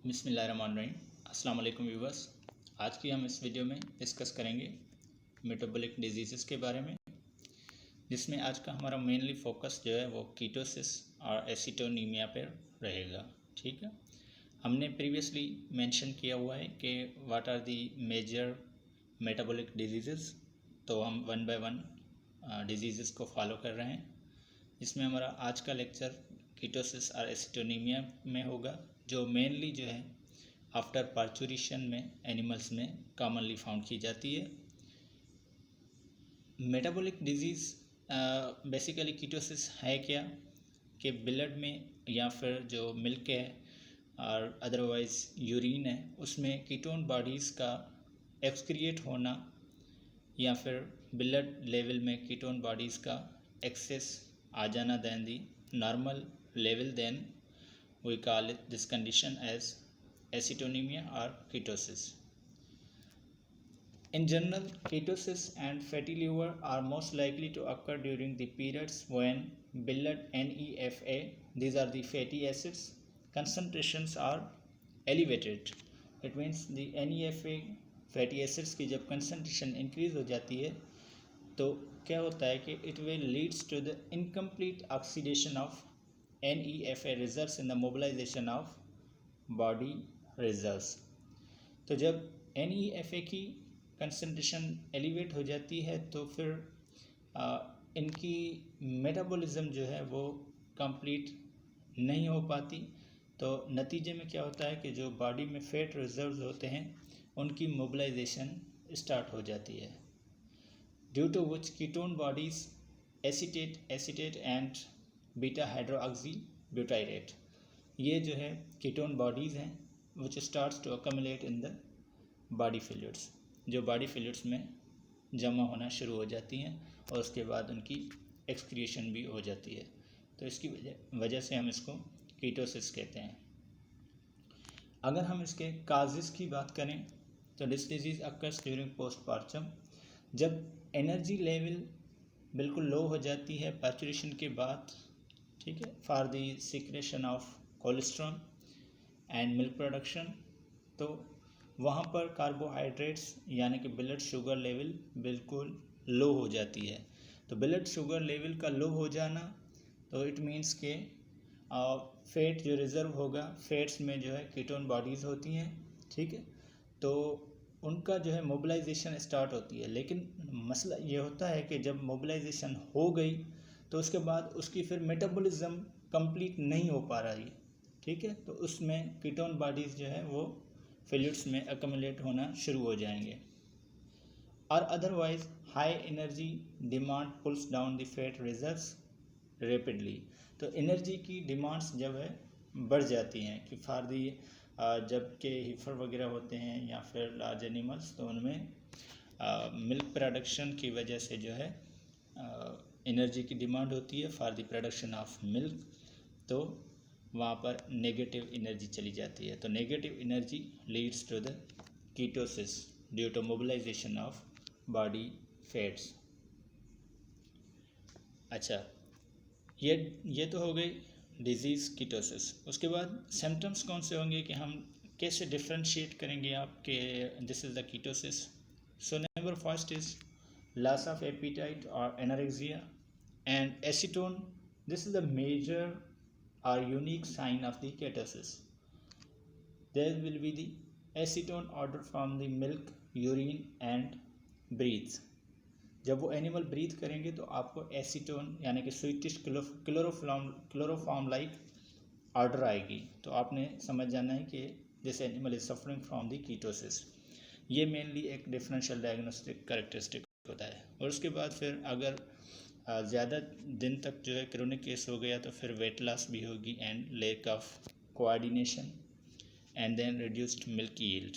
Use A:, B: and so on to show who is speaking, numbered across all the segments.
A: बिस्मिल्लाहिर्रहमानिर्रहीम। अस्सलाम वालेकुम व्यूवर्स। आज की हम इस वीडियो में डिस्कस करेंगे मेटाबॉलिक डिजीज़ के बारे में, जिसमें आज का हमारा मेनली फोकस जो है वो कीटोसिस और एसिटोनीमिया पर रहेगा। ठीक है, हमने प्रीवियसली मेंशन किया हुआ है कि what are the major metabolic disease, तो हम वन बाय वन डिजीज़ को फॉलो कर रहे हैं। इसमें हमारा आज का लेक्चर कीटोसिस और एसिटोनीमिया में होगा, जो मेनली जो है आफ्टर पार्चुरेशन में एनिमल्स में कॉमनली फाउंड की जाती है। मेटाबॉलिक डिजीज़ बेसिकली कीटोसिस है क्या कि ब्लड में या फिर जो मिल्क है और अदरवाइज़ यूरिन है, उसमें कीटोन बॉडीज़ का एक्सक्रिएट होना या फिर ब्लड लेवल में कीटोन बॉडीज़ का एक्सेस आ जाना then the normal level, then we call it this condition as acetonemia or ketosis. In general, ketosis and fatty liver are most likely to occur during the periods when blood NEFA, these are the fatty acids, concentrations are elevated. It means the NEFA fatty acids की जब concentration increase हो जाती है तो क्या होता है कि it will leads to the incomplete oxidation of NEFA results in the mobilization of body reserves. तो जब NEFA की कंसनट्रेशन एलिवेट हो जाती है तो फिर इनकी मेटाबॉलिज्म जो है वो कंप्लीट नहीं हो पाती। तो नतीजे में क्या होता है कि जो बॉडी में फैट रिजर्व्स होते हैं उनकी मोबिलाइजेशन स्टार्ट हो जाती है, due to which ketone bodies acetate and beta hydroxy butyrate, ये जो है कीटोन बॉडीज़ हैं which starts to accumulate in the body fluids, जो बॉडी फ्लूइड्स में जमा होना शुरू हो जाती हैं और उसके बाद उनकी एक्सक्रीशन भी हो जाती है। तो इसकी वजह से हम इसको कीटोसिस कहते हैं। अगर हम इसके काजेस की बात करें तो this disease occurs during postpartum, जब एनर्जी लेवल बिल्कुल लो हो जाती है पार्चुरेशन के बाद, ठीक है, for the secretion of cholesterol and milk production, तो वहाँ पर कार्बोहाइड्रेट्स यानी कि ब्लड शुगर लेवल बिल्कुल लो हो जाती है। तो ब्लड शुगर लेवल का लो हो जाना तो इट मीन्स के फैट जो रिज़र्व होगा, फैट्स में जो है कीटोन बॉडीज़ होती हैं, ठीक है, तो उनका जो है मोबिलाइजेशन स्टार्ट होती है। लेकिन मसला ये होता है कि जब मोबिलाइजेशन हो गई तो उसके बाद उसकी फिर मेटाबॉलिज्म कंप्लीट नहीं हो पा रही, ठीक है, तो उसमें कीटोन बॉडीज़ जो है वो फ्लूइड्स में अकमुलेट होना शुरू हो जाएंगे। और otherwise high energy demand pulls down the fat reserves rapidly, तो एनर्जी की डिमांड्स जब है बढ़ जाती हैं कि फॉर दी जब के हीफर वगैरह होते हैं या फिर लार्ज एनिमल्स, तो उनमें मिल्क प्रोडक्शन की वजह से जो है एनर्जी की डिमांड होती है for the production of milk, तो वहाँ पर नेगेटिव एनर्जी चली जाती है। तो negative energy leads to the ketosis due to mobilisation of body fats. अच्छा, ये तो हो गई डिजीज़ कीटोसिस। उसके बाद सिम्टम्स कौन से होंगे कि हम कैसे डिफ्रेंशिएट करेंगे आपके this is the ketosis. So number first is loss of appetite और anorexia and acetone, this is the major or unique sign of the ketosis. There will be the acetone order from the milk, urine and breath. जब वो animal breathe करेंगे तो आपको acetone यानी कि sweetish chloroform like order आएगी, तो आपने समझ जाना है कि this animal is suffering from the ketosis. ये मेनली एक डिफरेंशियल डायग्नोस्टिक कैरेक्टरिस्टिक होता है। और उसके बाद फिर अगर ज़्यादा दिन तक जो है क्रोनिक केस हो गया तो फिर वेट लॉस भी होगी and lack of coordination and then reduced milk yield,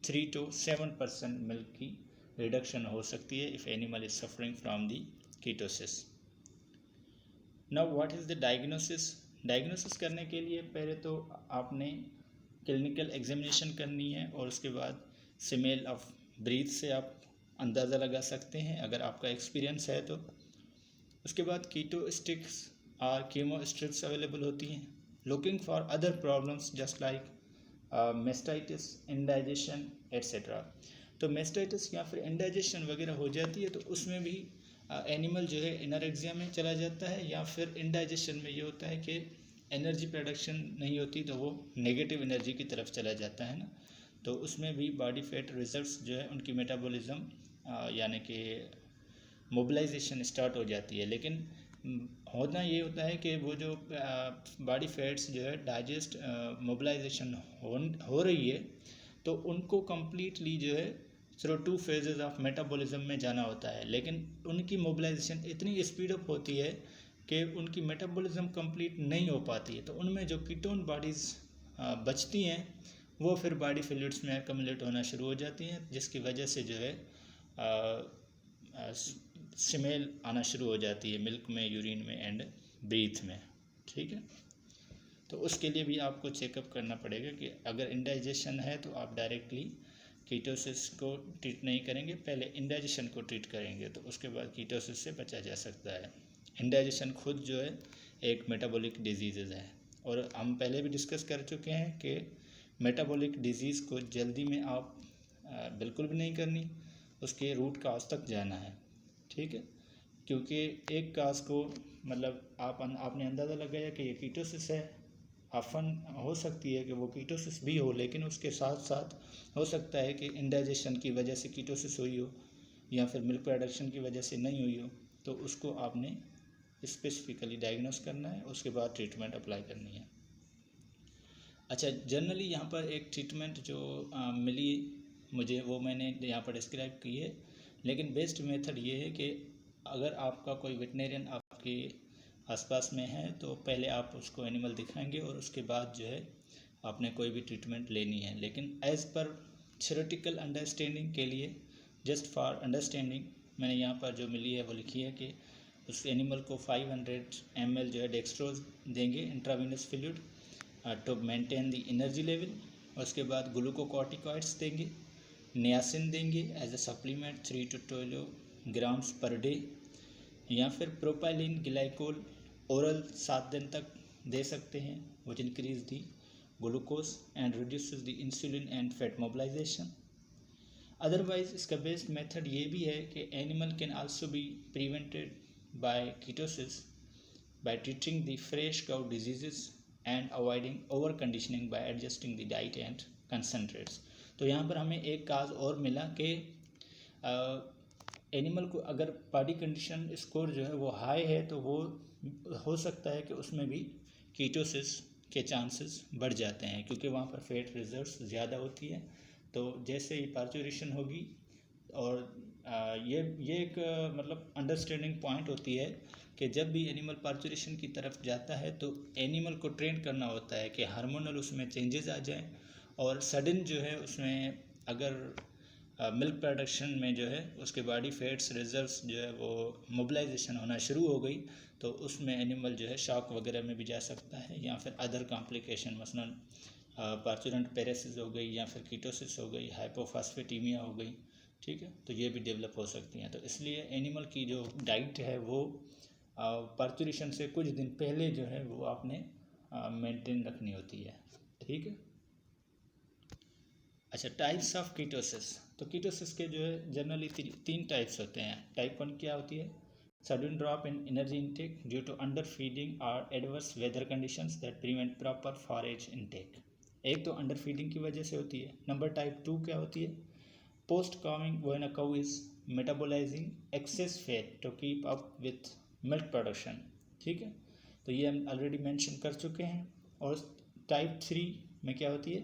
A: 3 to 7% milk की रिडक्शन हो सकती है if animal is suffering from the ketosis. Now what is the diagnosis. Diagnosis करने के लिए पहले तो आपने क्लिनिकल एग्जामिनेशन करनी है और उसके बाद स्मेल ऑफ ब्रीथ से आप अंदाज़ा लगा सकते हैं अगर आपका एक्सपीरियंस है तो। उसके बाद कीटो स्टिक्स और कीमो स्ट्रिप्स अवेलेबल होती हैं। Looking for other problems just like mastitis, indigestion etcetera. तो मेस्टाइटिस या फिर इंडाइजेशन वगैरह हो जाती है तो उसमें भी एनिमल जो है एनोरेक्सिया में चला जाता है, या फिर इंडाइजेशन में ये होता है कि एनर्जी प्रोडक्शन नहीं होती तो वो नेगेटिव एनर्जी की तरफ चला जाता है ना। तो उसमें भी बॉडी फैट रिजल्ट्स जो है उनकी मेटाबॉलिज्म यानी कि मोबिलाइजेशन स्टार्ट हो जाती है। लेकिन होना ये होता है कि वो जो बॉडी फैट्स जो है डाइजेस्ट मोबिलाइजेशन हो रही है तो उनको कम्प्लीटली जो है थ्रू 2 फेजेस ऑफ मेटाबॉलिज्म में जाना होता है, लेकिन उनकी मोबिलाइजेशन इतनी स्पीड अप होती है कि उनकी मेटाबॉलिज्म कंप्लीट नहीं हो पाती है। तो उनमें जो कीटोन बॉडीज़ बचती हैं वो फिर बॉडी फ्लूइड्स में एक्युमुलेट होना शुरू हो जाती हैं, जिसकी वजह से जो है स्मेल आना शुरू हो जाती है मिल्क में, यूरिन में एंड ब्रीथ में। ठीक है, तो उसके लिए भी आपको चेकअप करना पड़ेगा कि अगर इंडाइजेशन है तो आप डायरेक्टली कीटोसिस को ट्रीट नहीं करेंगे, पहले इंडाइजेशन को ट्रीट करेंगे तो उसके बाद कीटोसिस से बचा जा सकता है। इंडाइजेशन खुद जो है एक मेटाबॉलिक डिजीज़ है, और हम पहले भी डिस्कस कर चुके हैं कि मेटाबॉलिक डिजीज़ को जल्दी में आप बिल्कुल भी नहीं करनी, उसके रूट काज तक जाना है। ठीक है, क्योंकि एक काज को मतलब आपने अंदाज़ा लगाया कि ये कीटोसिस है, अफन हो सकती है कि वो कीटोसिस भी हो, लेकिन उसके साथ साथ हो सकता है कि इंडाइजेशन की वजह से कीटोसिस हुई हो या फिर मिल्क प्रोडक्शन की वजह से नहीं हुई हो, तो उसको आपने स्पेसिफिकली डायग्नोस करना है, उसके बाद ट्रीटमेंट अप्लाई करनी है। अच्छा, जनरली यहाँ पर एक ट्रीटमेंट जो मिली मुझे वो मैंने यहाँ पर डिस्क्राइब की है, लेकिन बेस्ट मेथड ये है कि अगर आपका कोई वेटनेरियन आपके आसपास में है तो पहले आप उसको एनिमल दिखाएंगे और उसके बाद जो है आपने कोई भी ट्रीटमेंट लेनी है। लेकिन एज़ पर थ्योरेटिकल अंडरस्टैंडिंग के लिए, जस्ट फॉर अंडरस्टैंडिंग, मैंने यहाँ पर जो मिली है वो लिखी है कि उस एनिमल को 500 ml जो है डेक्सट्रोज देंगे intravenous fluid to maintain the energy level. उसके बाद ग्लूकोकॉर्टिकॉइड्स देंगे, नियासिन देंगे as a supplement 3 to 12 grams per day, या फिर प्रोपाइलिन ग्लाइकोल ओरल 7 दिन तक दे सकते हैं, which increase the glucose and reduces the insulin and fat mobilisation. Otherwise इसका बेस्ट मेथड ये भी है कि animal can also be prevented by ketosis by treating the fresh cow diseases and avoiding over conditioning by adjusting the diet and concentrates. तो यहाँ पर हमें एक काज और मिला कि एनिमल को अगर बॉडी कंडीशन स्कोर जो है वो हाई है तो वो हो सकता है कि उसमें भी कीटोसिस के चांसेस बढ़ जाते हैं, क्योंकि वहाँ पर फैट रिजर्व्स ज़्यादा होती है। तो जैसे ही पार्चुरेशन होगी, और ये एक मतलब अंडरस्टैंडिंग पॉइंट होती है कि जब भी एनिमल पार्चुरेशन की तरफ जाता है तो एनिमल को ट्रेन करना होता है कि हार्मोनल उसमें चेंजेस आ जाएं, और सडन जो है उसमें अगर मिल्क प्रोडक्शन में जो है उसके बॉडी फैट्स रिजर्व्स जो है वो मोबिलाइजेशन होना शुरू हो गई तो उसमें एनिमल जो है शॉक वगैरह में भी जा सकता है, या फिर अदर कॉम्प्लिकेशन मसलन पार्चुरेंट पेरेसिस हो गई, या फिर कीटोसिस हो गई, हाइपोफास्फेटीमिया हो गई। ठीक है, तो ये भी डेवलप हो सकती हैं। तो इसलिए एनिमल की जो डाइट है वो पार्चुरेशन से कुछ दिन पहले जो है वो आपने मेंटेन रखनी होती है। ठीक है। अच्छा, टाइप्स ऑफ कीटोसिस। तो कीटोसिस के जो है जनरली 3 टाइप्स होते हैं। टाइप 1 क्या होती है? Sudden drop in energy intake due to under feeding और adverse weather conditions that prevent proper forage intake. एक तो अंडर फीडिंग की वजह से होती है। नंबर टाइप 2 क्या होती है? Post coming when a cow is metabolising excess fat to keep up with milk production. ठीक है, तो ये हम ऑलरेडी मेंशन कर चुके हैं। और टाइप 3 में क्या होती है?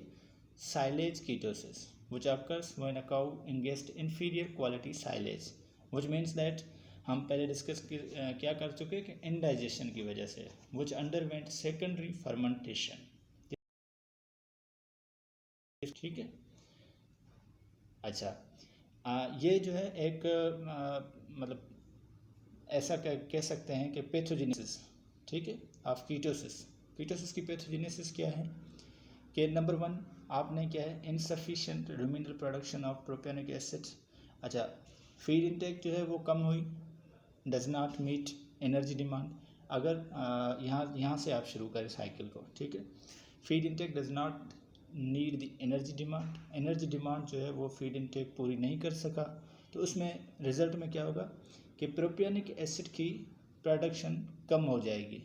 A: silage ketosis, which occurs when a cow ingests inferior quality silage, which means that हम पहले डिस्कस क्या कर चुके हैं कि इंडाइजेशन की वजह से which underwent secondary fermentation। ठीक है। अच्छा, ये जो है एक मतलब ऐसा कह सकते हैं कि पैथोजेनेसिस, ठीक है, ऑफ कीटोसिस। कीटोसिस की पैथोजेनेसिस क्या है कि नंबर 1 आपने क्या है? Insufficient ruminal production of propionic acid. अच्छा, फीड इंटेक जो है वो कम हुई, does not meet energy demand. अगर यहाँ से आप शुरू करें साइकिल को, ठीक है। Feed intake does not need the energy demand जो है वो फीड इनटेक पूरी नहीं कर सका, तो उसमें रिजल्ट में क्या होगा कि प्रोपियोनिक एसिड की प्रोडक्शन कम हो जाएगी।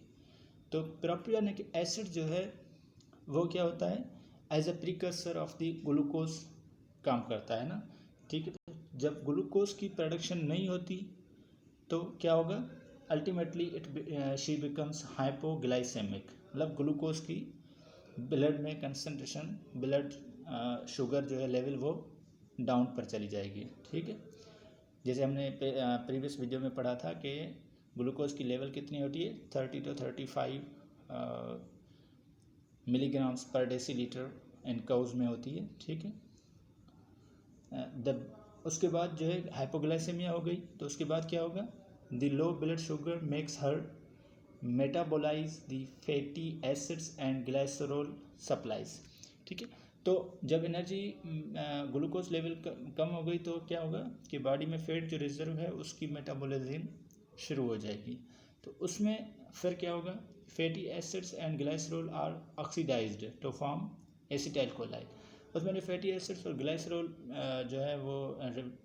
A: तो प्रोपियोनिक एसिड जो है वो क्या होता है, as a precursor of the glucose काम करता है ना, ठीक है। तो जब ग्लूकोज की प्रोडक्शन नहीं होती तो क्या होगा, अल्टीमेटली शी बिकम्स हाइपोग्लाइसेमिक, मतलब ग्लूकोज की ब्लड में कंसंट्रेशन, ब्लड शुगर जो है लेवल वो डाउन पर चली जाएगी, ठीक है। जैसे हमने प्रीवियस वीडियो में पढ़ा था कि ग्लूकोज की लेवल कितनी होती है, 30 to 35 मिलीग्राम्स पर डेसीलीटर इन काउज में होती है, ठीक है। उसके बाद जो है हाइपोग्लाइसेमिया हो गई, तो उसके बाद क्या होगा, the low blood sugar makes her metabolise the fatty acids and glycerol supplies, ठीक है। तो जब एनर्जी ग्लूकोज लेवल कम हो गई तो क्या होगा कि बॉडी में फैट जो रिजर्व है उसकी मेटाबॉलिज्म शुरू हो जाएगी, तो उसमें फिर क्या होगा, fatty acids and glycerol are oxidised to form acetyl colloid. उसमें जो फैटी एसिड्स और ग्लाइसरोल जो है वो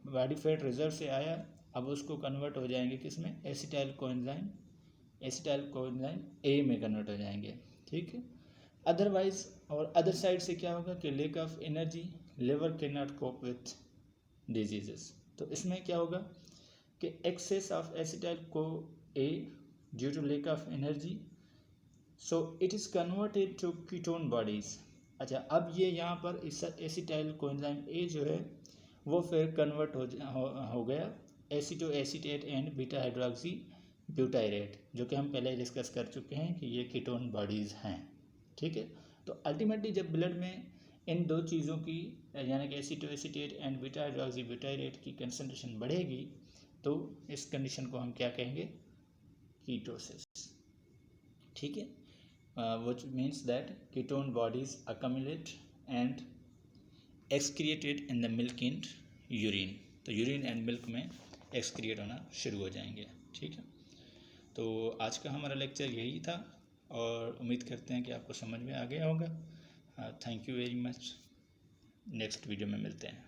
A: बॉडी फैट रिजर्व से आया, अब उसको कन्वर्ट हो जाएंगे किस में, एसिटाइल कोएंजाइम ए में कन्वर्ट हो जाएंगे, ठीक है। अदरवाइज और अदर साइड से क्या होगा कि lack of energy, liver can not cope with diseases. तो इसमें क्या होगा कि excess of acetyl co A due to lack of energy, so it is converted to ketone bodies. अच्छा, अब ये यहाँ पर इस एसिटाइल कोएंजाइम ए जो है वो फिर कन्वर्ट हो गया aceto acetate and beta hydroxy butyrate, जो कि हम पहले डिस्कस कर चुके हैं कि ये कीटोन बॉडीज़ हैं, ठीक है। तो अल्टीमेटली जब ब्लड में इन दो चीज़ों की यानी कि aceto acetate and beta hydroxy butyrate की कंसंट्रेशन बढ़ेगी तो इस कंडीशन को हम क्या कहेंगे, कीटोसिस, ठीक है। which means that ketone bodies accumulate and excreted in the milk and urine, तो यूरिन एंड मिल्क में एक्सक्रिएट होना शुरू हो जाएंगे, ठीक है। तो आज का हमारा लेक्चर यही था और उम्मीद करते हैं कि आपको समझ में आ गया होगा। Thank you very much, next video में मिलते हैं।